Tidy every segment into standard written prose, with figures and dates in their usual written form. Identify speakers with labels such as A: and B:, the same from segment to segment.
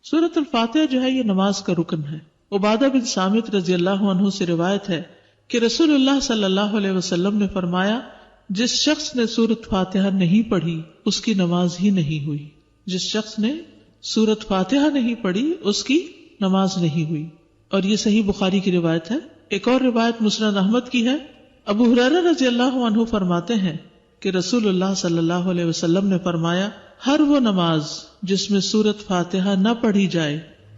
A: سورۃ الفاتحہ جو ہے یہ نماز کا رکن ہے. عبادہ بن صامت رضی اللہ عنہ سے روایت ہے کہ رسول اللہ صلی اللہ علیہ وسلم نے فرمایا جس شخص نے سورۃ فاتحہ نہیں پڑھی اس کی نماز ہی نہیں ہوئی. جس شخص نے سورۃ فاتحہ نہیں پڑھی اس کی نماز نہیں ہوئی. اور یہ صحیح بخاری کی روایت ہے. ایک اور روایت مسند احمد کی ہے. ابو ہریرہ رضی اللہ عنہ فرماتے ہیں کہ رسول اللہ صلی اللہ علیہ وسلم نے فرمایا ہر وہ نماز جس میں سورۃ فاتحہ نہ پڑھی جائے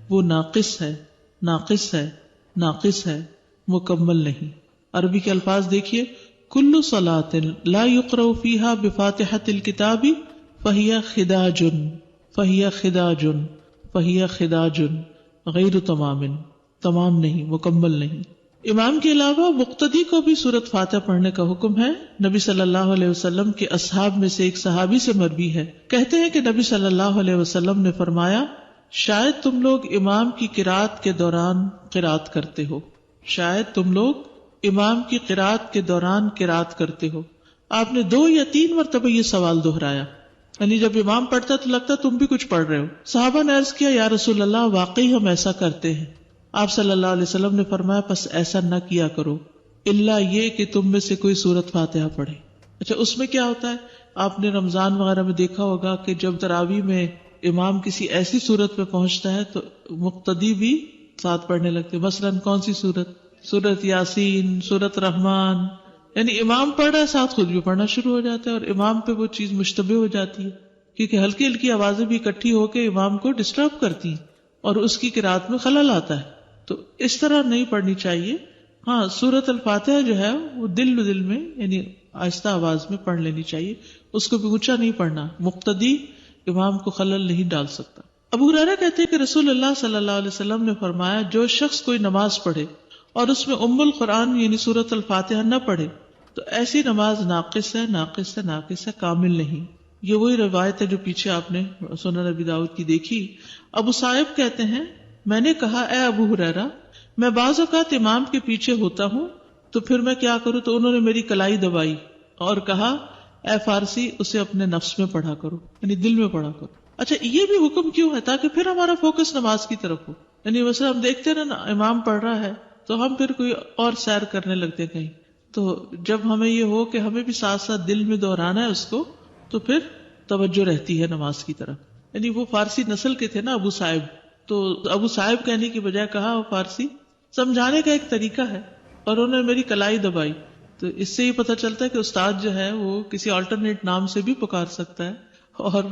A: وہ ناقص ہے، ناقص ہے، ناقص ہے، مکمل نہیں. عربی کے الفاظ دیکھیے، کل صلاۃ لا یقرأ فیہا بفاتحۃ الکتاب فہی خداج فہی خداج فہی خداج غیر تمام، تمام نہیں، مکمل نہیں. امام کے علاوہ مقتدی کو بھی سورۃ فاتحہ پڑھنے کا حکم ہے. نبی صلی اللہ علیہ وسلم کے اصحاب میں سے ایک صحابی سے مروی ہے، کہتے ہیں کہ نبی صلی اللہ علیہ وسلم نے فرمایا شاید تم لوگ امام کی قرات کے دوران قرات کرتے ہو، شاید تم لوگ امام کی قرات کے دوران قرات کرتے ہو. آپ نے 2 یا 3 مرتبہ یہ سوال دہرایا، یعنی جب امام پڑھتا تو لگتا تم بھی کچھ پڑھ رہے ہو. صحابہ نے عرض کیا یا رسول اللہ واقعی ہم ایسا کرتے ہیں. آپ صلی اللہ علیہ وسلم نے فرمایا پس ایسا نہ کیا کرو الا یہ کہ تم میں سے کوئی سورۃ فاتحہ پڑھے. اچھا اس میں کیا ہوتا ہے، آپ نے رمضان وغیرہ میں دیکھا ہوگا کہ جب تراویح میں امام کسی ایسی سورت پہ پہنچتا ہے تو مقتدی بھی ساتھ پڑھنے لگتے. مثلاً کون سی سورت؟ سورت یاسین، سورت رحمان. یعنی امام پڑھ رہا ہے ساتھ خود بھی پڑھنا شروع ہو جاتا ہے، اور امام پہ وہ چیز مشتبہ ہو جاتی ہے کیونکہ ہلکی ہلکی آوازیں بھی اکٹھی ہو کے امام کو ڈسٹرب کرتی ہیں اور اس کی قرات میں خلل آتا ہے. تو اس طرح نہیں پڑھنی چاہیے. ہاں سورۃ الفاتحہ جو ہے وہ دل دل میں یعنی آہستہ آواز میں پڑھ لینی چاہیے، اس کو بھی اونچا نہیں پڑھنا. مقتدی امام کو خلل نہیں ڈال سکتا. ابو ہریرہ کہتے ہیں کہ رسول اللہ صلی اللہ علیہ وسلم نے فرمایا جو شخص کوئی نماز پڑھے اور اس میں ام القرآن یعنی سورۃ الفاتحہ نہ پڑھے تو ایسی نماز ناقص ہے، ناقص ہے، ناقص ہے، کامل نہیں. یہ وہی روایت ہے جو پیچھے آپ نے سنن ابی داؤد کی دیکھی. ابو صائب کہتے ہیں میں نے کہا اے ابو ہریرہ میں بعض اوقات امام کے پیچھے ہوتا ہوں تو پھر میں کیا کروں؟ تو انہوں نے میری کلائی دبائی اور کہا اے فارسی اسے اپنے نفس میں پڑھا کرو، یعنی دل میں پڑھا کرو. اچھا یہ بھی حکم کیوں ہے؟ تاکہ پھر ہمارا فوکس نماز کی طرف ہو. یعنی مثلا ہم دیکھتے ہیں نا امام پڑھ رہا ہے تو ہم پھر کوئی اور سیر کرنے لگتے ہیں کہیں. تو جب ہمیں یہ ہو کہ ہمیں بھی ساتھ ساتھ دل میں دہرانا ہے اس کو تو پھر توجہ رہتی ہے نماز کی طرف. یعنی وہ فارسی نسل کے تھے نا ابو صائب، تو ابو صاحب کہنے کی بجائے کہا وہ فارسی. سمجھانے کا ایک طریقہ ہے. اور انہوں نے میری کلائی دبائی. تو اس سے یہ پتہ چلتا ہے کہ استاد جو ہے وہ کسی آلٹرنیٹ نام سے بھی پکار سکتا ہے، اور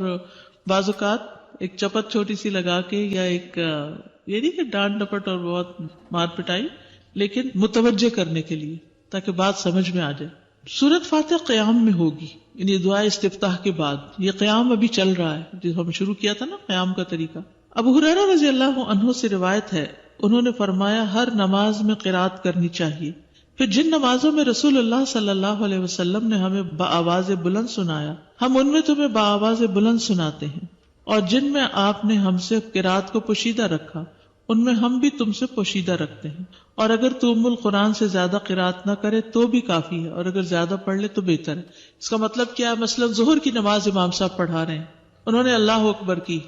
A: بعض اوقات ایک چپت چھوٹی سی لگا کے یا ایک یہ نہیں کہ ڈانٹ ڈپٹ اور بہت مار پٹائی، لیکن متوجہ کرنے کے لیے تاکہ بات سمجھ میں آ جائے. سورۃ فاتحہ قیام میں ہوگی، یعنی دعائے استفتاح کے بعد. یہ قیام ابھی چل رہا ہے جو ہم شروع کیا تھا نا قیام کا طریقہ. ابو ہریرہ رضی اللہ عنہ سے روایت ہے انہوں نے فرمایا ہر نماز میں قرات کرنی چاہیے. پھر جن نمازوں میں رسول اللہ صلی اللہ علیہ وسلم نے ہمیں بآواز بلند سنایا ہم ان میں تمہیں بآواز بلند سناتے ہیں، اور جن میں آپ نے ہم سے قرات کو پوشیدہ رکھا ان میں ہم بھی تم سے پوشیدہ رکھتے ہیں. اور اگر تو ام القرآن سے زیادہ قرات نہ کرے تو بھی کافی ہے، اور اگر زیادہ پڑھ لے تو بہتر ہے. اس کا مطلب کیا ہے؟ مثلا ظہر کی نماز امام صاحب پڑھا رہے ہیں، انہوں نے اللہ اکبر کی.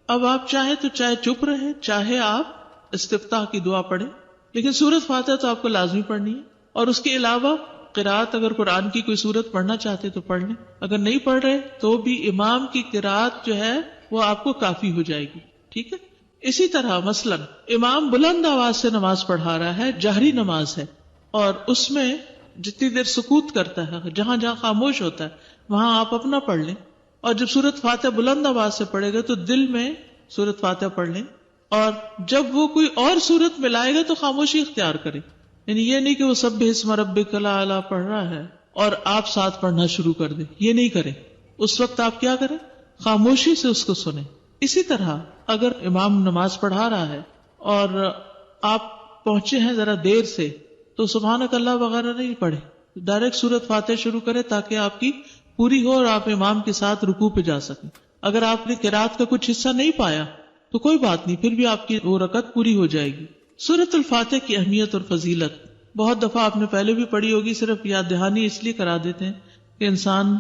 A: اب آپ چاہیں تو چاہے چپ رہے، چاہے آپ استفتاح کی دعا پڑھیں، لیکن سورۃ فاتحہ تو آپ کو لازمی پڑھنی ہے. اور اس کے علاوہ قرات اگر قرآن کی کوئی سورت پڑھنا چاہتے تو پڑھ لیں، اگر نہیں پڑھ رہے تو بھی امام کی قرات جو ہے وہ آپ کو کافی ہو جائے گی. ٹھیک ہے. اسی طرح مثلا امام بلند آواز سے نماز پڑھا رہا ہے، جہری نماز ہے، اور اس میں جتنی دیر سکوت کرتا ہے، جہاں جہاں خاموش ہوتا ہے وہاں آپ اپنا پڑھ لیں. اور جب سورۃ فاتحہ بلند آواز سے پڑھے گا تو دل میں سورۃ فاتحہ پڑھ لیں، اور جب وہ کوئی اور سورت ملائے گا تو خاموشی اختیار کرے. یعنی یہ نہیں کہ وہ سبح اسم ربک الاعلی پڑھ رہا ہے اور آپ ساتھ پڑھنا شروع کر دیں، یہ نہیں کریں. اس وقت آپ کیا کریں؟ خاموشی سے اس کو سنیں. اسی طرح اگر امام نماز پڑھا رہا ہے اور آپ پہنچے ہیں ذرا دیر سے تو سبحانک اللہ وغیرہ نہیں پڑھے، ڈائریکٹ سورۃ فاتحہ شروع کرے تاکہ آپ کی پوری ہو اور آپ امام کے ساتھ رکوع پہ جا سکیں. اگر آپ نے قرات کا کچھ حصہ نہیں پایا تو کوئی بات نہیں، پھر بھی آپ کی وہ رکعت پوری ہو جائے گی. سورۃ الفاتحہ کی اہمیت اور فضیلت بہت دفعہ آپ نے پہلے بھی پڑھی ہوگی، صرف یاد دہانی اس لیے کرا دیتے ہیں کہ انسان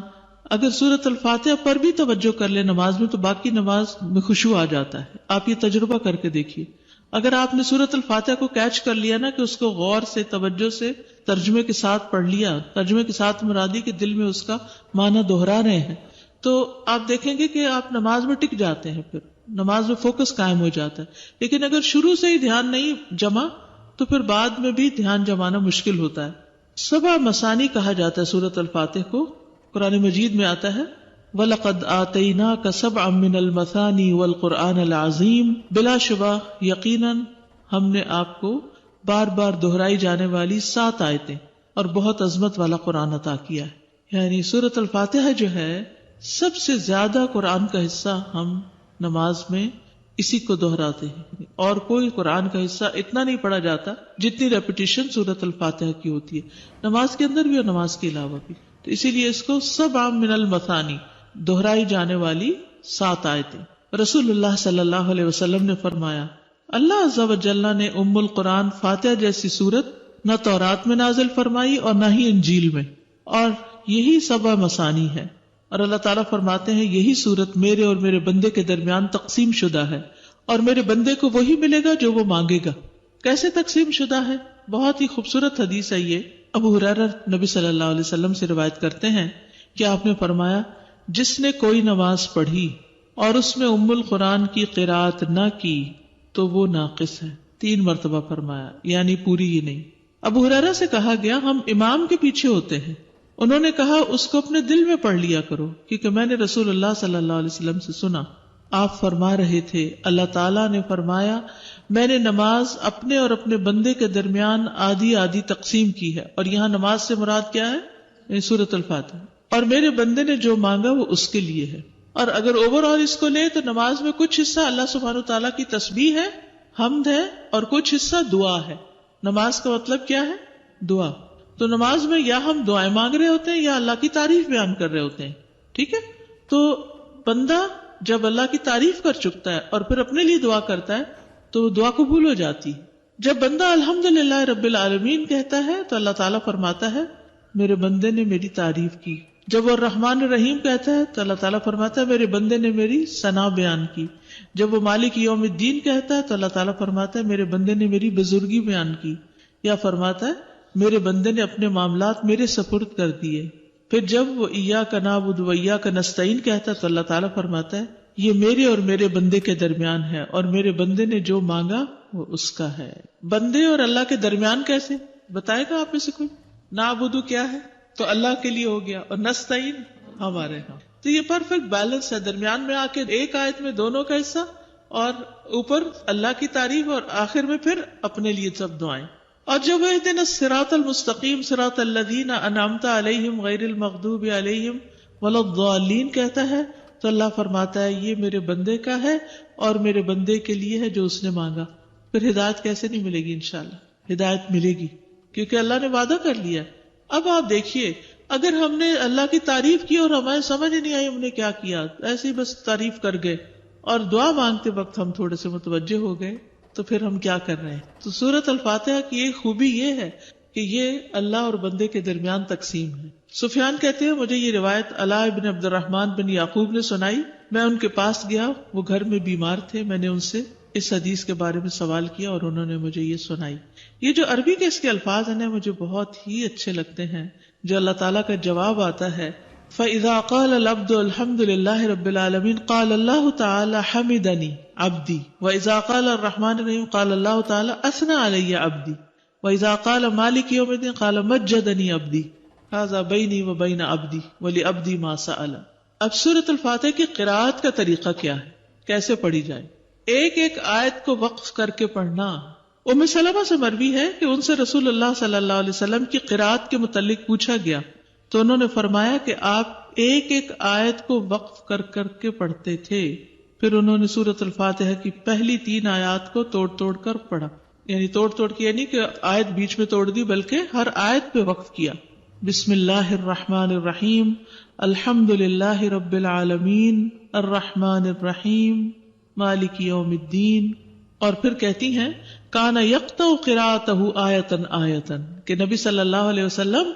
A: اگر سورۃ الفاتحہ پر بھی توجہ کر لے نماز میں تو باقی نماز میں خشوع آ جاتا ہے. آپ یہ تجربہ کر کے دیکھیے. اگر آپ نے سورۃ الفاتحہ کو کیچ کر لیا نا کہ اس کو غور سے توجہ سے ترجمے کے ساتھ پڑھ لیا، ترجمے کے ساتھ مرادی کے دل میں اس کا معنی دہرا رہے ہیں، تو آپ دیکھیں گے کہ آپ نماز میں ٹک جاتے ہیں، پھر نماز میں فوکس قائم ہو جاتا ہے. لیکن اگر شروع سے ہی دھیان نہیں جمع تو پھر بعد میں بھی دھیان جمانا مشکل ہوتا ہے. 7 مثانی کہا جاتا ہے سورۃ الفاتحہ کو. قرآن مجید میں آتا ہے وَلَقَدْ آتَيْنَاكَ سَبْعًا مِّنَ الْمَثَانِي وَالْقُرْآنَ الْعَظِيمِ، بلا شبہ یقیناً ہم نے آپ کو بار بار دہرائی جانے والی 7 آیتیں اور بہت عظمت والا قرآن عطا کیا ہے. یعنی سورۃ الفاتحہ جو ہے سب سے زیادہ قرآن کا حصہ ہم نماز میں اسی کو دہراتے ہیں، اور کوئی قرآن کا حصہ اتنا نہیں پڑھا جاتا جتنی ریپیٹیشن سورۃ الفاتحہ کی ہوتی ہے، نماز کے اندر بھی اور نماز کے علاوہ بھی. تو اسی لیے اس کو 7 من المثانی، دہرائی جانے والی 7 آیتیں. رسول اللہ صلی اللہ علیہ وسلم نے فرمایا اللہ عز و جل نے ام القرآن فاتحہ جیسی سورت نہ تورات میں نازل فرمائی اور نہ ہی انجیل میں، اور یہی 7 مثانی ہے. اور اللہ تعالیٰ فرماتے ہیں یہی سورت میرے اور میرے بندے کے درمیان تقسیم شدہ ہے، اور میرے بندے کو وہی ملے گا جو وہ مانگے گا. کیسے تقسیم شدہ ہے؟ بہت ہی خوبصورت حدیث ہے یہ. ابو ہریرہ نبی صلی اللہ علیہ وسلم سے روایت کرتے ہیں کہ آپ نے فرمایا جس نے کوئی نماز پڑھی اور اس میں ام القرآن کی قرات نہ کی تو وہ ناقص ہے. 3 مرتبہ فرمایا، یعنی پوری ہی نہیں. ابو ہریرہ سے کہا گیا ہم امام کے پیچھے ہوتے ہیں. انہوں نے کہا اس کو اپنے دل میں پڑھ لیا کرو، کیونکہ میں نے رسول اللہ صلی اللہ علیہ وسلم سے سنا آپ فرما رہے تھے اللہ تعالیٰ نے فرمایا میں نے نماز اپنے اور اپنے بندے کے درمیان آدھی آدھی تقسیم کی ہے، اور یہاں نماز سے مراد کیا ہے؟ یعنی سورۃ الفاتحہ. اور میرے بندے نے جو مانگا وہ اس کے لیے ہے. اور اگر اوور آل اس کو لے تو نماز میں کچھ حصہ اللہ سبحانہ وتعالیٰ کی تسبیح ہے، حمد ہے، اور کچھ حصہ دعا ہے. نماز کا مطلب کیا ہے؟ دعا. تو نماز میں یا ہم دعائیں مانگ رہے ہوتے ہیں یا اللہ کی تعریف بیان کر رہے ہوتے ہیں. ٹھیک ہے؟ تو بندہ جب اللہ کی تعریف کر چکتا ہے اور پھر اپنے لیے دعا کرتا ہے تو دعا قبول ہو جاتی ہے. جب بندہ الحمدللہ رب العالمین کہتا ہے تو اللہ تعالیٰ فرماتا ہے میرے بندے نے میری تعریف کی. جب وہ الرحمن الرحیم کہتا ہے تو اللہ تعالیٰ فرماتا ہے میرے بندے نے میری ثنا بیان کی. جب وہ مالک یوم الدین کہتا ہے تو اللہ تعالیٰ فرماتا ہے میرے بندے نے میری بزرگی بیان کی، یا فرماتا ہے میرے بندے نے اپنے معاملات میرے سپرد کر دیے. پھر جب وہ ایاک نعبد و ایاک نستعین کہتا ہے تو اللہ تعالیٰ فرماتا ہے یہ میرے اور میرے بندے کے درمیان ہے، اور میرے بندے نے جو مانگا وہ اس کا ہے. بندے اور اللہ کے درمیان کیسے بتائے گا آپ میں سے کوئی؟ نعبد کیا ہے تو اللہ کے لیے ہو گیا، اور نستعین ہمارے ہاں. تو یہ پرفیکٹ بیلنس ہے، درمیان میں آ کے ایک آیت میں دونوں کا حصہ، اور اوپر اللہ کی تعریف، اور آخر میں پھر اپنے لیے سب دعائیں. اور جب اہدنا الصراط المستقیم صراط الذین انعمت علیہم غیر المغضوب علیہم ولا الضالین کہتا ہے تو اللہ فرماتا ہے یہ میرے بندے کا ہے اور میرے بندے کے لیے ہے جو اس نے مانگا. پھر ہدایت کیسے نہیں ملے گی؟ انشاءاللہ ہدایت ملے گی، کیونکہ اللہ نے وعدہ کر لیا. اب آپ دیکھیے اگر ہم نے اللہ کی تعریف کی اور ہمیں سمجھ نہیں آئی ہم نے کیا کیا، ایسے ہی بس تعریف کر گئے اور دعا مانگتے وقت ہم تھوڑے سے متوجہ ہو گئے، تو پھر ہم کیا کر رہے ہیں؟ تو سورۃ الفاتحہ کی ایک خوبی یہ ہے کہ یہ اللہ اور بندے کے درمیان تقسیم ہے. سفیان کہتے ہیں مجھے یہ روایت علاء بن عبد الرحمن بن یعقوب نے سنائی. میں ان کے پاس گیا، وہ گھر میں بیمار تھے. میں نے ان سے اس حدیث کے بارے میں سوال کیا اور انہوں نے مجھے یہ سنائی. یہ جو عربی کے اس کے الفاظ ہیں مجھے بہت ہی اچھے لگتے ہیں، جو اللہ تعالیٰ کا جواب آتا ہے فَإِذَا قَالَ الْعَبْدُ الْحَمْدُ لِلَّهِ رَبِّ الْعَالَمِينَ قَالَ اللَّهُ تَعَالَى حَمِدَنِي عَبْدِي وَإِذَا قَالَ الرَّحْمَنُ الرَّحِيمُ قَالَ اللَّهُ تَعَالَى أَثْنَى عَلَيَّ عَبْدِي وَإِذَا قَالَ مَالِكِ يَوْمِ الدِّينِ قَالَ مَجَّدَنِي عَبْدِي هَذَا بَيْنِي وَبَيْنَ عَبْدِي وَلِعَبْدِي مَا سَأَلَ. اب سورۃ الفاتحہ کی قراءت کا طریقہ کیا ہے، کیسے پڑھی جائے؟ ایک ایک آیت کو وقف کر کے پڑھنا. ام سلمہ سے مروی ہے کہ ان سے رسول اللہ صلی اللہ علیہ وسلم کی قراءت کے متعلق پوچھا گیا تو انہوں نے فرمایا کہ آپ ایک ایک آیت کو وقف کر کر کے پڑھتے تھے. پھر انہوں نے سورۃ الفاتحہ کی پہلی 3 آیات کو توڑ توڑ کر پڑھا، یعنی توڑ توڑ کے یعنی کہ آیت بیچ میں توڑ دی بلکہ ہر آیت پہ وقف کیا. بسم اللہ الرحمن الرحیم الحمد للہ رب العالمین الرحمن الرحیم مالک یوم الدین. اور پھر کہتی ہیں کانا یقطع قراءتہ آیتن آیتن، کہ نبی صلی اللہ علیہ وسلم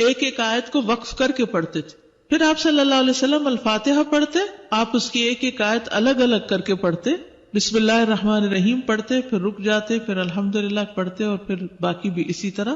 A: ایک ایک آیت کو وقف کر کے پڑھتے تھے. پھر آپ صلی اللہ علیہ وسلم الفاتحہ پڑھتے، آپ اس کی ایک ایک آیت الگ الگ کر کے پڑھتے، بسم اللہ الرحمن الرحیم پڑھتے، پھر رک جاتے، پھر الحمدللہ پڑھتے، اور پھر باقی بھی اسی طرح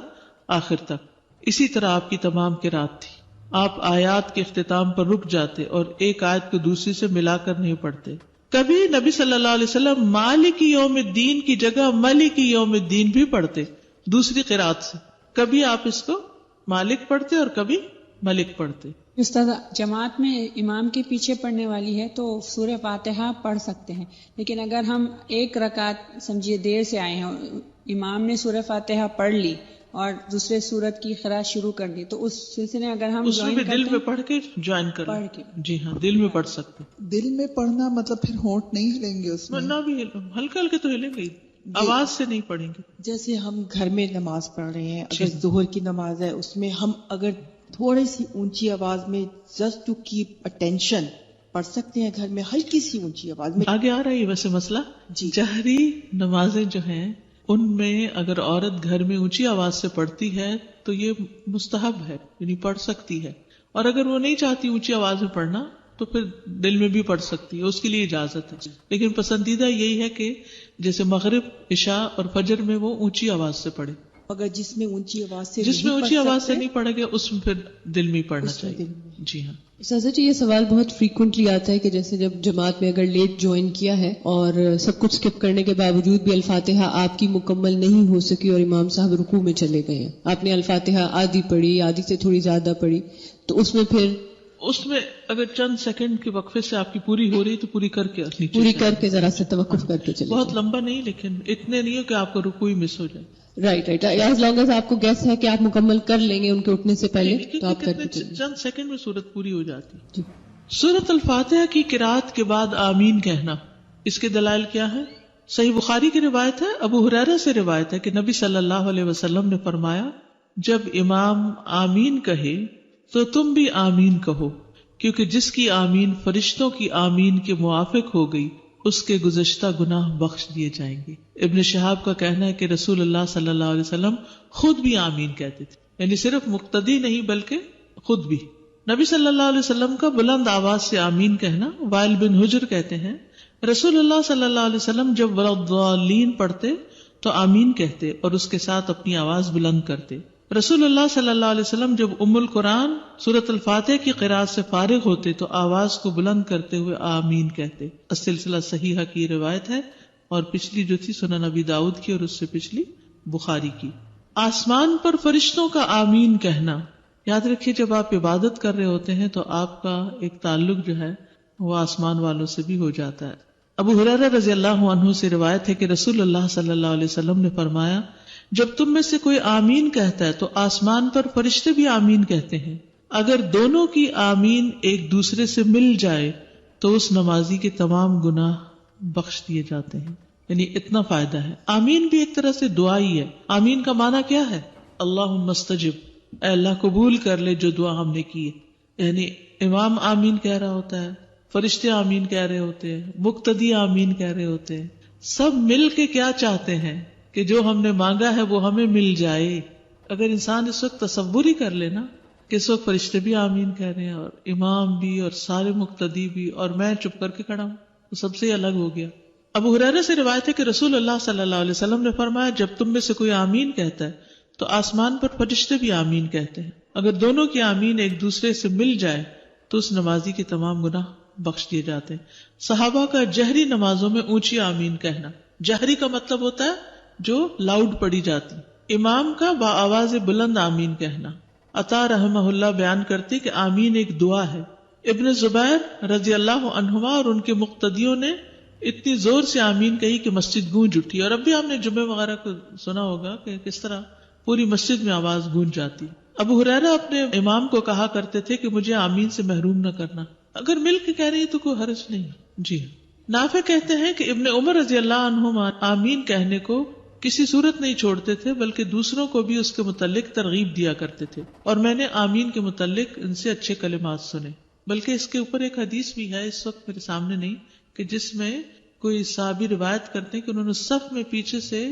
A: آخر تک. اسی طرح آپ کی تمام قرات تھی. آپ آیات کے اختتام پر رک جاتے اور ایک آیت کو دوسری سے ملا کر نہیں پڑھتے. کبھی نبی صلی اللہ علیہ وسلم مالک یوم الدین کی جگہ ملک یوم الدین بھی پڑھتے دوسری قرات سے. کبھی آپ اس کو مالک پڑھتے اور کبھی ملک پڑھتے.
B: استاد، جماعت میں امام کے پیچھے پڑھنے والی ہے تو سورہ فاتحہ پڑھ سکتے ہیں، لیکن اگر ہم ایک رکعت سمجھیے دیر سے آئے ہیں، امام نے سورہ فاتحہ پڑھ لی اور دوسرے سورت کی قرات شروع کر دی، تو اس سلسلے اگر ہم
A: اس میں بھی دل میں پڑھ کے جوائن کر
B: پڑھ کے،
A: جی ہاں دل میں پڑھ سکتے.
C: دل میں پڑھنا مطلب پھر ہونٹ نہیں ہلیں گے اس میں؟
A: نہ بھی ہلکے ہلکے تو ہلیں گے، آواز سے نہیں پڑھیں گے.
D: جیسے ہم گھر میں نماز پڑھ رہے ہیں، اگر ظہر کی نماز ہے اس میں ہم اگر تھوڑی سی اونچی آواز میں جسٹ ٹو کیپ اٹینشن پڑھ سکتے ہیں گھر میں ہلکی سی اونچی آواز میں.
A: آگے آ رہا ہے ویسے مسئلہ.
D: جی،
A: جہری نمازیں جو ہیں ان میں اگر عورت گھر میں اونچی آواز سے پڑھتی ہے تو یہ مستحب ہے، یعنی پڑھ سکتی ہے. اور اگر وہ نہیں چاہتی اونچی آواز میں پڑھنا تو پھر دل میں بھی پڑھ سکتی ہے، اس کے لیے اجازت ہے. لیکن پسندیدہ یہی ہے کہ جیسے مغرب، عشاء اور فجر میں وہ اونچی آواز سے پڑھے.
D: اگر جس میں اونچی آواز سے
A: جس میں اونچی آواز سے نہیں پڑھے گا اس میں پھر دل میں پڑھنا چاہیے. جی ہاں.
E: سازا جی، یہ سوال بہت فریکوینٹلی آتا ہے کہ جیسے جب جماعت میں اگر لیٹ جوائن کیا ہے اور سب کچھ اسکپ کرنے کے باوجود بھی الفاتحہ آپ کی مکمل نہیں ہو سکی اور امام صاحب رکوع میں چلے گئے ہیں، آپ نے الفاتحہ آدھی پڑھی، آدھی سے تھوڑی زیادہ پڑھی، تو اس میں پھر
A: اس میں اگر چند سیکنڈ کے وقفے سے آپ کی پوری ہو رہی تو پوری کر کے
E: پوری کر کے ذرا سا توقف کر کے چلے.
A: بہت لمبا نہیں، لیکن اتنے نہیں ہو کہ آپ کو رکوع ہی مس ہو جائے.
E: رائٹ ایز لانگ ایز آپ کو گیس ہے کہ آپ مکمل کر لیں گے ان کے اٹھنے سے پہلے تو آپ کر کے چلیں.
A: چند سیکنڈ میں سورت پوری ہو جاتی.
E: جی.
A: سورت الفاتحہ کی قرات کے بعد آمین کہنا، اس کے دلائل کیا ہے؟ صحیح بخاری کی روایت ہے، ابو ہریرہ سے روایت ہے کہ نبی صلی اللہ علیہ وسلم نے فرمایا جب امام آمین کہے تو تم بھی آمین کہو، کیونکہ جس کی آمین فرشتوں کی آمین کے موافق ہو گئی اس کے گزشتہ گناہ بخش دیے جائیں گے. ابن شہاب کا کہنا ہے کہ رسول اللہ صلی اللہ علیہ وسلم خود بھی آمین کہتے تھے، یعنی صرف مقتدی نہیں بلکہ خود بھی. نبی صلی اللہ علیہ وسلم کا بلند آواز سے آمین کہنا، وائل بن حجر کہتے ہیں رسول اللہ صلی اللہ علیہ وسلم جب ولضالین پڑھتے تو آمین کہتے اور اس کے ساتھ اپنی آواز بلند کرتے. رسول اللہ صلی اللہ علیہ وسلم جب ام القرآن سورۃ الفاتحہ کی قرات سے فارغ ہوتے تو آواز کو بلند کرتے ہوئے آمین کہتے. السلسلہ صحیحہ کی روایت ہے، اور پچھلی جو تھی سنن ابی داؤد کی اور اس سے پچھلی بخاری کی. آسمان پر فرشتوں کا آمین کہنا، یاد رکھیے جب آپ عبادت کر رہے ہوتے ہیں تو آپ کا ایک تعلق جو ہے وہ آسمان والوں سے بھی ہو جاتا ہے. ابو ہریرہ رضی اللہ عنہ سے روایت ہے کہ رسول اللہ صلی اللہ علیہ وسلم نے فرمایا جب تم میں سے کوئی آمین کہتا ہے تو آسمان پر فرشتے بھی آمین کہتے ہیں. اگر دونوں کی آمین ایک دوسرے سے مل جائے تو اس نمازی کے تمام گناہ بخش دیے جاتے ہیں. یعنی اتنا فائدہ ہے. آمین بھی ایک طرح سے دعا ہی ہے. آمین کا معنی کیا ہے؟ اللہم استجب، اے اللہ قبول کر لے جو دعا ہم نے کی ہے. یعنی امام آمین کہہ رہا ہوتا ہے، فرشتے آمین کہہ رہے ہوتے ہیں، مقتدی آمین کہہ رہے ہوتے ہیں. سب مل کے کیا چاہتے ہیں کہ جو ہم نے مانگا ہے وہ ہمیں مل جائے. اگر انسان اس وقت تصور ہی کر لے نا کہ اس وقت فرشتے بھی آمین کہہ رہے ہیں اور امام بھی اور سارے مقتدی بھی اور میں چپ کر کے کھڑا ہوں تو سب سے الگ ہو گیا. ابو ہریرہ سے روایت ہے کہ رسول اللہ صلی اللہ علیہ وسلم نے فرمایا جب تم میں سے کوئی آمین کہتا ہے تو آسمان پر فرشتے بھی آمین کہتے ہیں. اگر دونوں کی آمین ایک دوسرے سے مل جائے تو اس نمازی کے تمام گناہ بخش دیے جاتے ہیں. صحابہ کا جہری نمازوں میں اونچی آمین کہنا، جہری کا مطلب ہوتا ہے جو لاؤڈ پڑھی جاتی. امام کا بآواز بلند آمین کہنا. عطا رحمہ اللہ بیان کرتے کہ آمین ایک دعا ہے. ابن زبیر رضی اللہ عنہما اور ان کے مقتدیوں نے اتنی زور سے آمین کہی کہ مسجد گونج اٹھی. اور اب بھی ہم نے جمعے وغیرہ کو سنا ہوگا کہ کس طرح پوری مسجد میں آواز گونج جاتی. ابو ہریرہ اپنے امام کو کہا کرتے تھے کہ مجھے آمین سے محروم نہ کرنا. اگر مل کے کہہ رہی تو کوئی حرج نہیں. جی نافع کہتے ہیں کہ ابن عمر رضی اللہ عنہما آمین کہنے کو کسی صورت نہیں چھوڑتے تھے بلکہ دوسروں کو بھی اس کے متعلق ترغیب دیا کرتے تھے. اور میں نے آمین کے متعلق ان سے اچھے کلمات سنے. بلکہ اس کے اوپر ایک حدیث بھی ہے، اس وقت میرے سامنے نہیں، کہ جس میں کوئی صحابی روایت کرتے ہیں کہ انہوں نے صف میں پیچھے سے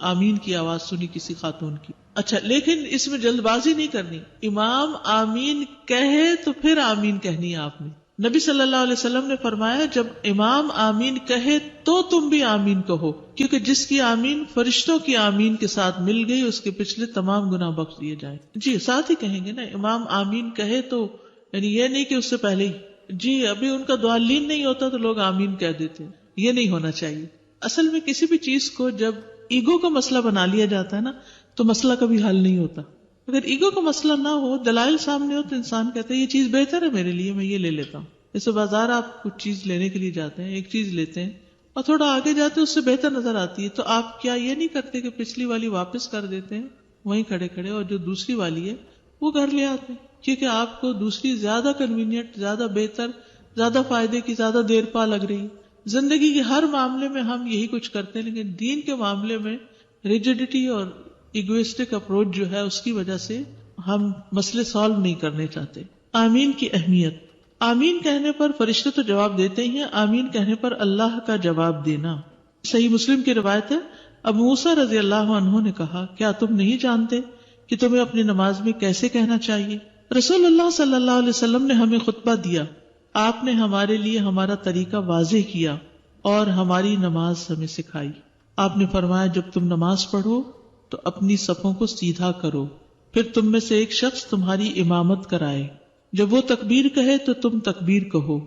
A: آمین کی آواز سنی کسی خاتون کی. اچھا، لیکن اس میں جلد بازی نہیں کرنی. امام آمین کہے تو پھر آمین کہنی ہے آپ نے. نبی صلی اللہ علیہ وسلم نے فرمایا جب امام آمین کہے تو تم بھی آمین کہو، کیونکہ جس کی آمین فرشتوں کی آمین کے ساتھ مل گئی اس کے پچھلے تمام گناہ بخش دیے جائیں. جی ساتھ ہی کہیں گے نا، امام آمین کہے تو یعنی یہ نہیں کہ اس سے پہلے ہی جی ابھی ان کا دعا لین نہیں ہوتا تو لوگ آمین کہہ دیتے ہیں. یہ نہیں ہونا چاہیے. اصل میں کسی بھی چیز کو جب ایگو کا مسئلہ بنا لیا جاتا ہے نا تو مسئلہ کبھی حل نہیں ہوتا. اگر ایگو کا مسئلہ نہ ہو، دلائل سامنے ہو، تو انسان کہتا ہے یہ چیز بہتر ہے میرے لیے، میں یہ لے لیتا ہوں. جیسے بازار آپ کچھ چیز لینے کے لیے جاتے ہیں، ایک چیز لیتے ہیں اور تھوڑا آگے جاتے ہیں اس سے بہتر نظر آتی ہے، تو آپ کیا یہ نہیں کرتے کہ پچھلی والی واپس کر دیتے ہیں وہیں کھڑے کھڑے، اور جو دوسری والی ہے وہ گھر لے آتے ہیں، کیونکہ آپ کو دوسری زیادہ کنوینئنٹ، زیادہ بہتر، زیادہ فائدے کی، زیادہ دیر پا لگ رہی. زندگی کے ہر معاملے میں ہم یہی کچھ کرتے ہیں، لیکن دین کے معاملے میں ریجڈیٹی اور ایگوئسٹک اپروچ جو ہے اس کی وجہ سے ہم مسئلے سالو نہیں کرنے چاہتے. آمین کی اہمیت. آمین کہنے پر فرشتے تو جواب دیتے ہی ہیں، آمین کہنے پر اللہ کا جواب دینا. صحیح مسلم کی روایت ہے، ابو موسیٰ رضی اللہ عنہ نے کہا کیا تم نہیں جانتے کہ تمہیں اپنی نماز میں کیسے کہنا چاہیے؟ رسول اللہ صلی اللہ علیہ وسلم نے ہمیں خطبہ دیا، آپ نے ہمارے لیے ہمارا طریقہ واضح کیا اور ہماری نماز ہمیں سکھائی. آپ نے فرمایا جب تم نماز پڑھو تو اپنی صفوں کو سیدھا کرو، پھر تم میں سے ایک شخص تمہاری امامت کرائے، جب وہ تکبیر کہے تو تم تکبیر کہو،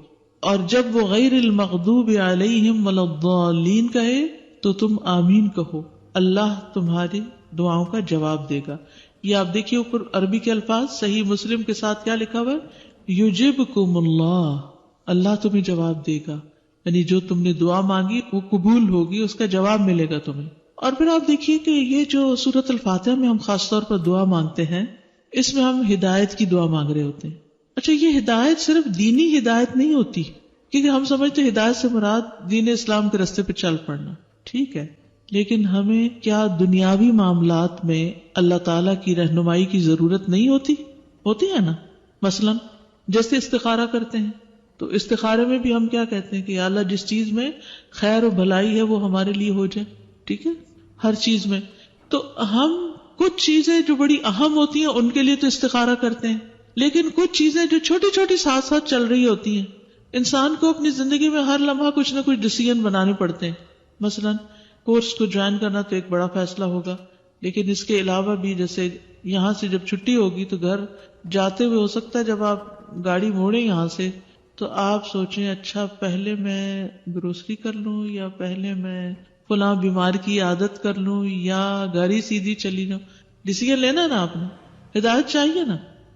A: اور جب وہ غیر المغضوب علیہم ولا الضالین کہے تو تم آمین کہو، اللہ تمہاری دعاؤں کا جواب دے گا. یہ آپ دیکھیے اوپر عربی کے الفاظ، صحیح مسلم کے ساتھ کیا لکھا ہوا ہے؟ یجبکم اللہ، اللہ تمہیں جواب دے گا، یعنی جو تم نے دعا مانگی وہ قبول ہوگی، اس کا جواب ملے گا تمہیں. اور پھر آپ دیکھیے کہ یہ جو سورۃ الفاتحہ میں ہم خاص طور پر دعا مانگتے ہیں، اس میں ہم ہدایت کی دعا مانگ رہے ہوتے ہیں. اچھا، یہ ہدایت صرف دینی ہدایت نہیں ہوتی، کیونکہ ہم سمجھتے ہیں ہدایت سے مراد دین اسلام کے راستے پہ چل پڑنا، ٹھیک ہے، لیکن ہمیں کیا دنیاوی معاملات میں اللہ تعالیٰ کی رہنمائی کی ضرورت نہیں ہوتی ہے نا؟ مثلا جیسے استخارہ کرتے ہیں تو استخارے میں بھی ہم کیا کہتے ہیں کہ یا اللہ جس چیز میں خیر و بھلائی ہے وہ ہمارے لیے ہو جائے، ٹھیک ہے، ہر چیز میں. تو ہم کچھ چیزیں جو بڑی اہم ہوتی ہیں ان کے لیے تو استخارہ کرتے ہیں، لیکن کچھ چیزیں جو چھوٹی چھوٹی ساتھ ساتھ چل رہی ہوتی ہیں، انسان کو اپنی زندگی میں ہر لمحہ کچھ نہ کچھ ڈیسیژن بنانے پڑتے ہیں. مثلا کورس کو جوائن کرنا تو ایک بڑا فیصلہ ہوگا، لیکن اس کے علاوہ بھی جیسے یہاں سے جب چھٹی ہوگی تو گھر جاتے ہوئے ہو سکتا ہے جب آپ گاڑی موڑیں یہاں سے تو آپ سوچیں اچھا پہلے میں گروسری کر لوں یا پہلے میں فلاں بیمار کی عادت کر لوں یا گاڑی سیدھی چلی جاؤں. ڈیسیژن لینا نا، آپ نے ہدایت چاہیے نا،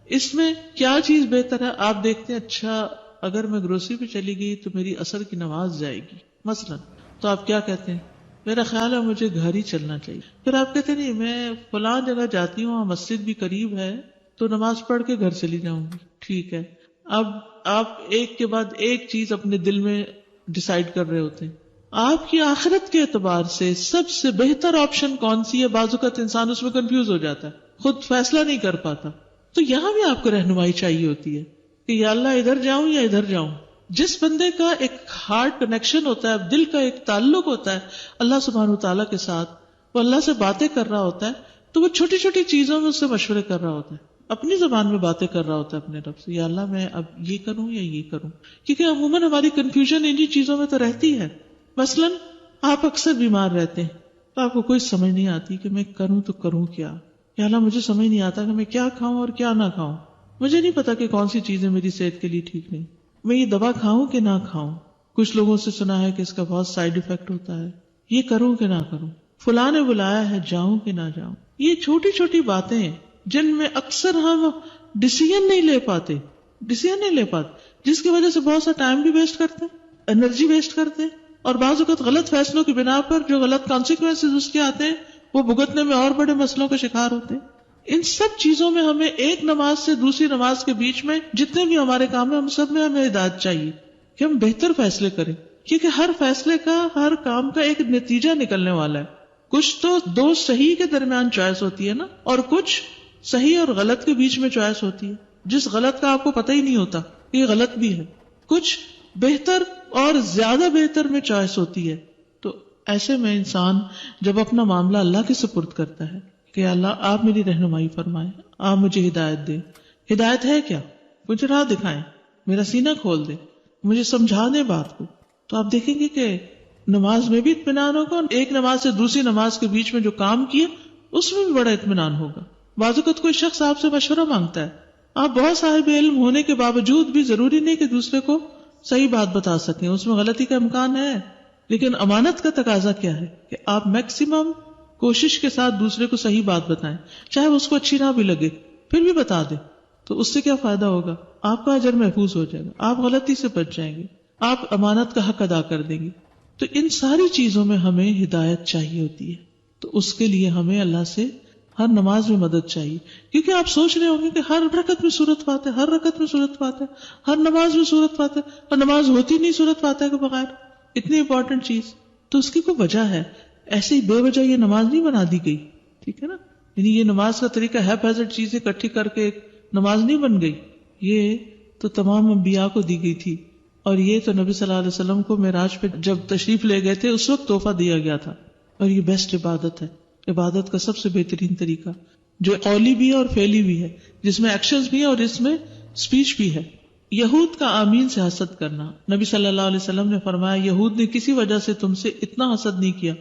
A: اس میں کیا چیز بہتر ہے. آپ دیکھتے ہیں اچھا اگر میں گروسری پہ چلی گئی تو میری عصر کی نماز جائے گی مثلا، تو آپ کیا کہتے ہیں؟ میرا خیال ہے مجھے گھر ہی چلنا چاہیے. پھر آپ کہتے نہیں میں فلاں جگہ جاتی ہوں، مسجد بھی قریب ہے تو نماز پڑھ کے گھر چلی جاؤں گی، ٹھیک ہے. اب آپ ایک کے بعد ایک چیز اپنے دل میں ڈیسائیڈ کر رہے ہوتے ہیں. آپ کی آخرت کے اعتبار سے سب سے بہتر آپشن کون سی ہے؟ بعض اوقات انسان اس میں کنفیوز ہو جاتا ہے، خود فیصلہ نہیں کر پاتا. تو یہاں بھی آپ کو رہنمائی چاہیے ہوتی ہے کہ یا اللہ ادھر جاؤں یا ادھر جاؤں. جس بندے کا ایک ہارٹ کنیکشن ہوتا ہے، دل کا ایک تعلق ہوتا ہے اللہ سبحانہ وتعالیٰ کے ساتھ، وہ اللہ سے باتیں کر رہا ہوتا ہے تو وہ چھوٹی چھوٹی چیزوں میں اس سے مشورے کر رہا ہوتا ہے، اپنی زبان میں باتیں کر رہا ہوتا ہے اپنے رب سے، یا اللہ میں اب یہ کروں یا یہ کروں. کیونکہ عموماً ہماری کنفیوژن انہی چیزوں میں تو رہتی ہے. مثلا آپ اکثر بیمار رہتے ہیں تو آپ کو کوئی سمجھ نہیں آتی کہ میں کروں تو کروں کیا. یا اللہ مجھے سمجھ نہیں آتا کہ میں کیا کھاؤں اور کیا نہ کھاؤں. مجھے نہیں پتا کہ کون سی چیزیں میری صحت کے لیے ٹھیک نہیں. میں یہ دوا کھاؤں کہ نہ کھاؤں. کچھ لوگوں سے سنا ہے کہ اس کا بہت سائیڈ افیکٹ ہوتا ہے. یہ کروں کہ نہ کروں. فلاں نے بلایا ہے جاؤں کہ نہ جاؤں. یہ چھوٹی چھوٹی باتیں جن میں اکثر ہم ڈیسیژن نہیں لے پاتے جس کی وجہ سے بہت سا ٹائم بھی ویسٹ کرتے ہیں، انرجی ویسٹ کرتے ہیں، اور بعض اوقات غلط فیصلوں کی بنا پر جو غلط کانسیکوینسز اس کے آتے ہیں وہ بھگتنے میں اور بڑے مسئلوں کا شکار ہوتے ہیں. ان سب چیزوں میں ہمیں ایک نماز سے دوسری نماز کے بیچ میں جتنے بھی ہمارے کام ہیں ہم سب میں ہمیں ہدایت چاہیے کہ ہم بہتر فیصلے کریں، کیونکہ ہر فیصلے کا، ہر کام کا ایک نتیجہ نکلنے والا ہے. کچھ تو دو صحیح کے درمیان چوائس ہوتی ہے نا، اور کچھ صحیح اور غلط کے بیچ میں چوائس ہوتی ہے جس غلط کا آپ کو پتہ ہی نہیں ہوتا یہ غلط بھی ہے. کچھ بہتر اور زیادہ بہتر میں چوائس ہوتی ہے. تو ایسے میں انسان جب اپنا معاملہ اللہ کے سپرد کرتا ہے کہ اللہ آپ میری رہنمائی فرمائیں، آپ مجھے ہدایت دیں. ہدایت ہے کیا؟ مجھے راہ دکھائیں، میرا سینہ کھول دیں، مجھے سمجھا دیں بات کو. تو آپ دیکھیں گے کہ نماز میں بھی اطمینان ہوگا، اور ایک نماز سے دوسری نماز کے بیچ میں جو کام کیا اس میں بھی بڑا اطمینان ہوگا. بعض اوقات کوئی شخص آپ سے مشورہ مانگتا ہے، آپ بہت صاحب علم ہونے کے باوجود بھی ضروری نہیں کہ دوسرے کو صحیح بات بتا سکیں، اس میں غلطی کا امکان ہے. لیکن امانت کا تقاضا کیا ہے کہ آپ میکسیمم کوشش کے ساتھ دوسرے کو صحیح بات بتائیں، چاہے اس کو اچھی نہ بھی لگے پھر بھی بتا دیں. تو اس سے کیا فائدہ ہوگا؟ آپ کا اجر محفوظ ہو جائے گا، آپ غلطی سے بچ جائیں گے، آپ امانت کا حق ادا کر دیں گے. تو ان ساری چیزوں میں ہمیں ہدایت چاہیے ہوتی ہے. تو اس کے لیے ہمیں اللہ سے ہر نماز میں مدد چاہیے، کیونکہ آپ سوچ رہے ہوں گے کہ ہر رکعت میں سورۃ فاتحہ، ہر رکعت میں سورۃ فاتحہ، ہر نماز میں سورۃ فاتحہ، اور نماز ہوتی نہیں سورۃ فاتحہ کے بغیر. اتنی امپورٹنٹ چیز. تو اس کی کوئی وجہ ہے، ایسے ہی بے وجہ یہ نماز نہیں بنا دی گئی. ٹھیک ہے نا؟ یعنی یہ نماز کا طریقہ ہیپیزٹ چیزیں اکٹھی کر کے ایک نماز نہیں بن گئی. یہ تو تمام انبیاء کو دی گئی تھی، اور یہ تو نبی صلی اللہ علیہ وسلم کو معراج پہ جب تشریف لے گئے تھے اس وقت تحفہ دیا گیا تھا. اور یہ بیسٹ عبادت ہے، عبادت کا سب سے بہترین طریقہ جو قولی بھی ہے اور فعلی بھی ہے، جس میں ایکشنز بھی ہے اور اس میں اسپیچ بھی ہے. یہود کا آمین سے حسد کرنا، نبی صلی اللہ علیہ وسلم نے فرمایا یہود نے کسی وجہ سے تم سے اتنا حسد نہیں کیا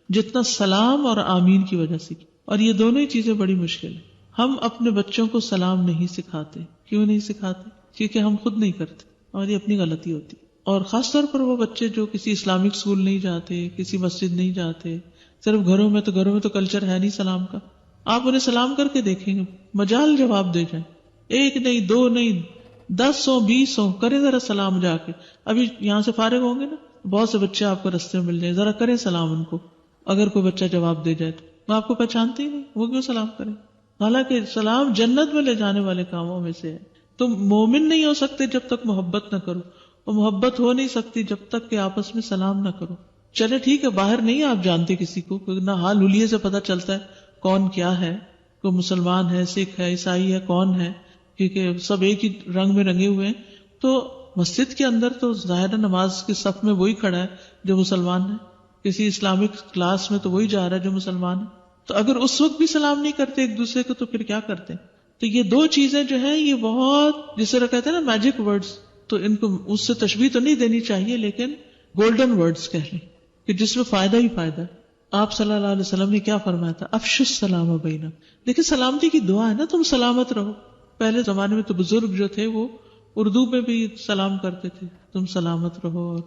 A: جتنا سلام اور آمین کی وجہ سے کی. اور یہ دونوں ہی چیزیں بڑی مشکل ہیں. ہم اپنے بچوں کو سلام نہیں سکھاتے. کیوں نہیں سکھاتے؟ کیونکہ ہم خود نہیں کرتے، اور یہ اپنی غلطی ہوتی. اور خاص طور پر وہ بچے جو کسی اسلامک اسکول نہیں جاتے، کسی مسجد نہیں جاتے، صرف گھروں میں تو کلچر ہے نہیں سلام کا. آپ انہیں سلام کر کے دیکھیں گے مجال جواب دے جائیں، ایک نہیں، دو نہیں، 10 ہو 20 ہو، کریں ذرا سلام. جا کے ابھی یہاں سے فارغ ہوں گے نا، بہت سے بچے آپ کو رستے میں مل جائیں، ذرا کریں سلام ان کو. اگر کوئی بچہ جواب دے جائے تو وہ آپ کو پہچانتے ہی نہیں، وہ کیوں سلام کریں؟ حالانکہ سلام جنت میں لے جانے والے کاموں میں سے ہے. تم مومن نہیں ہو سکتے جب تک محبت نہ کرو، اور محبت ہو نہیں سکتی جب تک کہ آپس میں سلام نہ کرو. چلے ٹھیک ہے، باہر نہیں آپ جانتے کسی کو، نہ حال حلیے سے پتہ چلتا ہے کون کیا ہے، کوئی مسلمان ہے، سکھ ہے، عیسائی ہے، کون ہے، کیونکہ سب ایک ہی رنگ میں رنگے ہوئے ہیں. تو مسجد کے اندر تو ظاہر نماز کے صف میں وہی کھڑا ہے جو مسلمان ہے، کسی اسلامک کلاس میں تو وہی جا رہا ہے جو مسلمان ہے. تو اگر اس وقت بھی سلام نہیں کرتے ایک دوسرے کو تو پھر کیا کرتے ہیں؟ تو یہ دو چیزیں جو ہیں یہ بہت، جس طرح کہتے ہیں نا میجک ورڈز، تو ان کو اس سے تشبیہ تو نہیں دینی چاہیے، لیکن گولڈن ورڈز کہہ لیں کہ جس میں فائدہ ہی فائدہ ہے. آپ صلی اللہ علیہ وسلم نے کیا فرمایا تھا؟ افشوا السلام بینکم. دیکھیں سلامتی کی دعا ہے نا، تم سلامت رہو. پہلے زمانے میں تو بزرگ جو تھے وہ اردو میں بھی سلام کرتے تھے، تم سلامت رہو، اور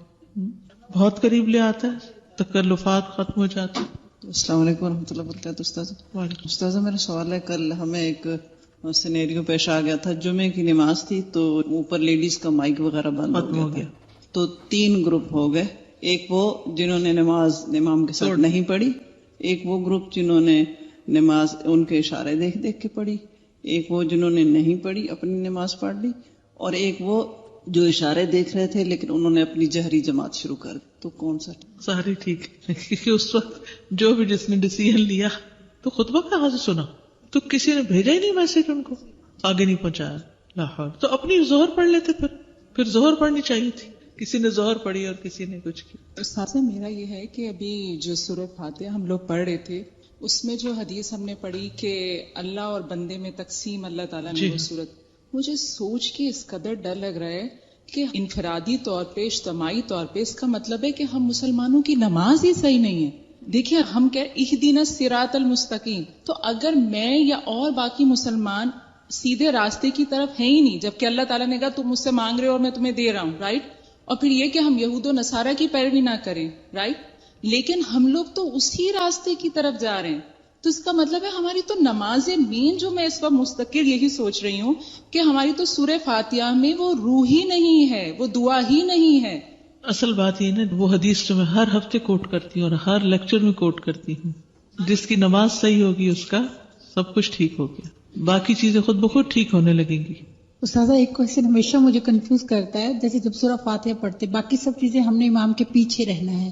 A: بہت قریب لے آتا ہے، تکلفات ختم ہو جاتے.
F: السلام علیکم ورحمۃ اللہ وبرکاتہ. استاذ میرا سوال ہے، کل ہمیں ایک سینیریو پیش آ گیا تھا، جمعے کی نماز تھی تو اوپر لیڈیز کا مائک وغیرہ بند ہو گیا. تو 3 گروپ ہو گئے، ایک وہ جنہوں نے نماز امام کے ساتھ نہیں پڑھی، ایک وہ گروپ جنہوں نے نماز ان کے اشارے دیکھ دیکھ کے پڑھی، ایک وہ جنہوں نے نہیں پڑھی اپنی نماز پڑھ لی، اور ایک وہ جو اشارے دیکھ رہے تھے لیکن انہوں نے اپنی جہری جماعت شروع کر دی. تو کون سا؟
A: ساری ٹھیک ہے، کیونکہ اس وقت جو بھی جس نے ڈیسیژن لیا تو خطبہ کہاں سے سنا، تو کسی نے بھیجا ہی نہیں میسج، ان کو آگے نہیں پہنچایا. لاہور تو اپنی ظہر پڑھ لیتے، پھر ظہر پڑھنی چاہیے تھی. کسی نے ظہر پڑھی اور کسی نے کچھ کیا.
G: استاذہ میرا یہ ہے کہ ابھی جو سورہ فاتحہ ہم لوگ پڑھ رہے تھے اس میں جو حدیث ہم نے پڑھی کہ اللہ اور بندے میں تقسیم اللہ تعالیٰ نے وہ صورت، مجھے سوچ کے اس قدر ڈر لگ رہا ہے کہ انفرادی طور پہ اجتماعی طور پہ اس کا مطلب ہے کہ ہم مسلمانوں کی نماز ہی صحیح نہیں ہے. دیکھیں ہم کہہ اہدنا الصراط المستقیم، تو اگر میں یا اور باقی مسلمان سیدھے راستے کی طرف ہیں ہی نہیں، جبکہ اللہ تعالیٰ نے کہا تم مجھ سے مانگ رہے ہو اور میں تمہیں دے رہا ہوں، رائٹ. اور پھر یہ کہ ہم یہود و نصارہ کی پیروی نہ کریں، رائٹ، لیکن ہم لوگ تو اسی راستے کی طرف جا رہے ہیں. تو اس کا مطلب ہے ہماری تو نماز مین، جو میں اس وقت مستقل یہی سوچ رہی ہوں کہ ہماری تو سورہ فاتحہ میں وہ روح ہی نہیں ہے، وہ دعا ہی نہیں ہے. اصل بات یہ نا، وہ حدیث جو میں ہر ہفتے کوٹ کرتی ہوں اور ہر لیکچر میں کوٹ کرتی ہوں، جس کی نماز صحیح ہوگی اس کا سب کچھ ٹھیک ہو گیا، باقی چیزیں خود بخود ٹھیک ہونے لگیں گی.
H: استاذہ ایک کوشچن ہمیشہ مجھے کنفیوز کرتا ہے، جیسے جب سورہ فاتحہ پڑھتے باقی سب چیزیں ہم نے امام کے پیچھے رہنا ہے،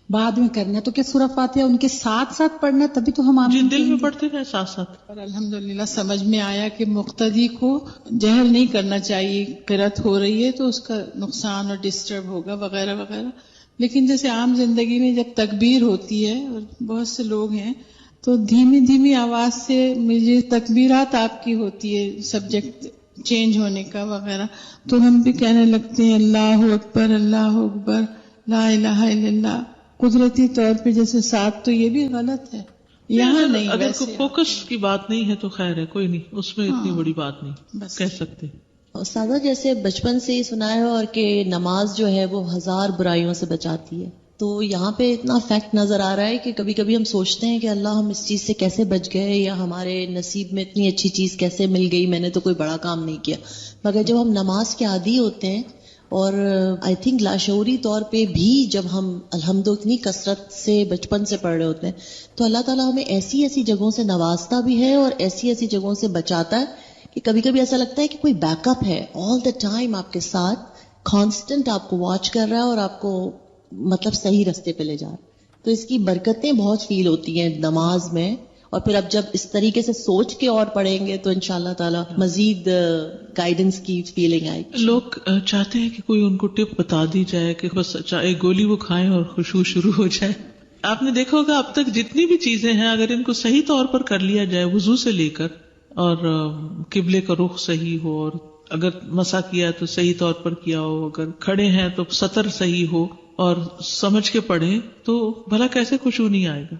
H: بعد میں کرنا ہے، تو کیا سورہ فاتحہ ان کے ساتھ ساتھ پڑھنا ہے تبھی تو ہم آمین
A: دل میں پڑھتے ہیں ساتھ ساتھ.
C: اور الحمدللہ سمجھ میں آیا کہ مقتدی کو جہر نہیں کرنا چاہیے، قرأت ہو رہی ہے تو اس کا نقصان اور ڈسٹرب ہوگا وغیرہ وغیرہ، لیکن جیسے عام زندگی میں جب تکبیر ہوتی ہے اور بہت سے لوگ ہیں تو دھیمی دھیمی آواز سے مجھے تکبیرات آپ کی ہوتی ہے سبجیکٹ چینج ہونے کا وغیرہ، تو ہم بھی کہنے لگتے ہیں اللہ اکبر لا الہ الا اللہ قدرتی طور پہ جیسے ساتھ، تو یہ بھی غلط ہے یہاں نہیں.
A: اگر کوئی فوکس کی بات نہیں ہے تو خیر ہے، کوئی نہیں، اس میں اتنی بڑی بات نہیں کہہ سکتے.
I: استاذہ جیسے بچپن سے ہی سنا ہے اور کہ نماز جو ہے وہ 1000 برائیوں سے بچاتی ہے، تو یہاں پہ اتنا فیکٹ نظر آ رہا ہے کہ کبھی کبھی ہم سوچتے ہیں کہ اللہ ہم اس چیز سے کیسے بچ گئے، یا ہمارے نصیب میں اتنی اچھی چیز کیسے مل گئی، میں نے تو کوئی بڑا کام نہیں کیا. مگر جب ہم نماز کے عادی ہوتے ہیں اور آئی تھنک لاشعوری طور پہ بھی جب ہم الحمد اتنی کثرت سے بچپن سے پڑھ رہے ہوتے ہیں، تو اللہ تعالیٰ ہمیں ایسی ایسی جگہوں سے نوازتا بھی ہے اور ایسی ایسی جگہوں سے بچاتا ہے کہ کبھی کبھی ایسا لگتا ہے کہ کوئی بیک اپ ہے آل دا ٹائم آپ کے ساتھ، کانسٹنٹ آپ کو واچ کر رہا ہے اور آپ کو مطلب صحیح رستے پہ لے جا رہا ہے. تو اس کی برکتیں بہت فیل ہوتی ہیں نماز میں، اور پھر اب جب اس طریقے سے سوچ کے اور پڑھیں گے تو انشاءاللہ تعالی مزید گائیڈنس کی فیلنگ آئے گی.
A: لوگ چاہتے ہیں کہ کوئی ان کو ٹپ بتا دی جائے کہ بس ایک گولی وہ کھائیں اور خشوع شروع ہو جائے. آپ نے دیکھا ہوگا اب تک جتنی بھی چیزیں ہیں اگر ان کو صحیح طور پر کر لیا جائے، وضو سے لے کر اور قبلے کا رخ صحیح ہو، اور اگر مسا کیا تو صحیح طور پر کیا ہو، اگر کھڑے ہیں تو سطر صحیح ہو اور سمجھ کے پڑھیں، تو بھلا کیسے خشوع نہیں آئے گا.